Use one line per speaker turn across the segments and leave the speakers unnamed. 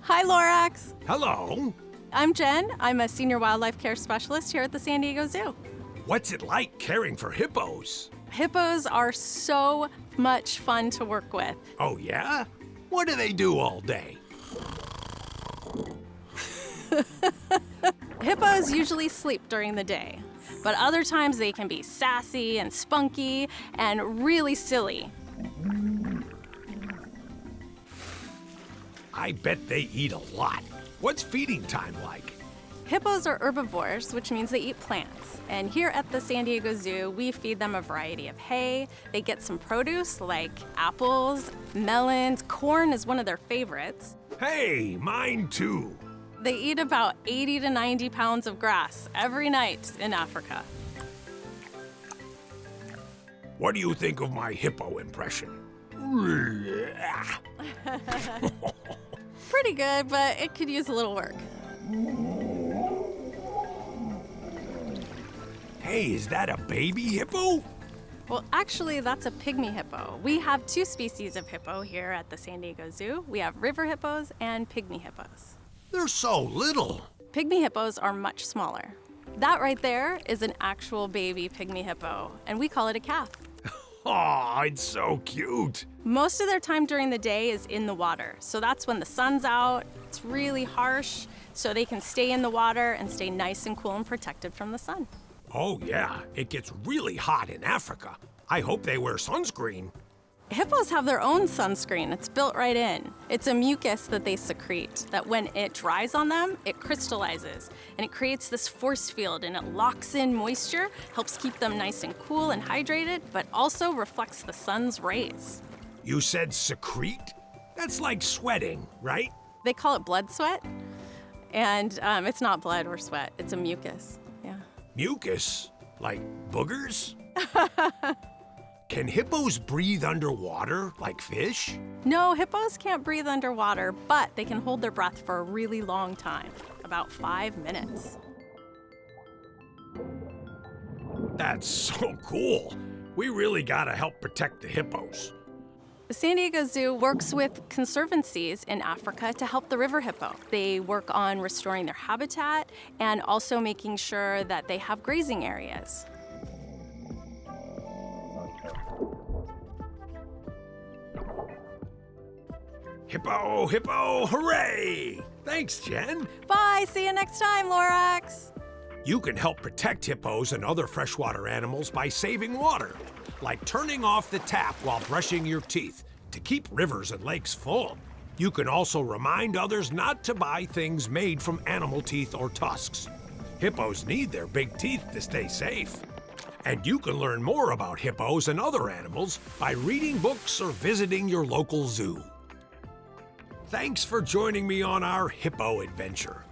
Hi, Lorax.
Hello.
I'm Jen. I'm a senior wildlife care specialist here at the San Diego Zoo.
What's it like caring for hippos?
Hippos are so much fun to work with.
Oh, yeah? What do they do all day?
Hippos usually sleep during the day, but other times they can be sassy and spunky and really silly.
I bet they eat a lot. What's feeding time like?
Hippos are herbivores, which means they eat plants. And here at the San Diego Zoo, we feed them a variety of hay. They get some produce like apples, melons, corn is one of their favorites.
Hey, mine too.
They eat about 80 to 90 pounds of grass every night in Africa.
What do you think of my hippo impression?
Pretty good, but it could use a little work.
Hey, is that a baby hippo?
Well, actually, that's a pygmy hippo. We have two species of hippo here at the San Diego Zoo. We have river hippos and pygmy hippos.
They're so little.
Pygmy hippos are much smaller. That right there is an actual baby pygmy hippo, and we call it a calf.
Aw, it's so cute.
Most of their time during the day is in the water, so that's when the sun's out, it's really harsh, so they can stay in the water and stay nice and cool and protected from the sun.
Oh, yeah, it gets really hot in Africa. I hope they wear sunscreen.
Hippos have their own sunscreen. It's built right in. It's a mucus that they secrete that when it dries on them, it crystallizes and it creates this force field and it locks in moisture, helps keep them nice and cool and hydrated, but also reflects the sun's rays.
You said secrete? That's like sweating, right?
They call it blood sweat, and it's not blood or sweat, it's a mucus. Yeah.
Mucus? Like boogers? Can hippos breathe underwater like fish?
No, hippos can't breathe underwater, but they can hold their breath for a really long time, about 5 minutes.
That's so cool. We really gotta help protect the hippos.
The San Diego Zoo works with conservancies in Africa to help the river hippo. They work on restoring their habitat and also making sure that they have grazing areas.
Hippo, hippo, hooray! Thanks, Jen.
Bye, see you next time, Lorax.
You can help protect hippos and other freshwater animals by saving water, like turning off the tap while brushing your teeth to keep rivers and lakes full. You can also remind others not to buy things made from animal teeth or tusks. Hippos need their big teeth to stay safe. And you can learn more about hippos and other animals by reading books or visiting your local zoo. Thanks for joining me on our hippo adventure.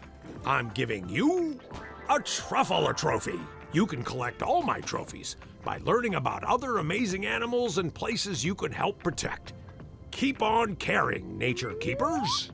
I'm giving you a Truffula trophy. You can collect all my trophies by learning about other amazing animals and places you can help protect. Keep on caring, nature keepers.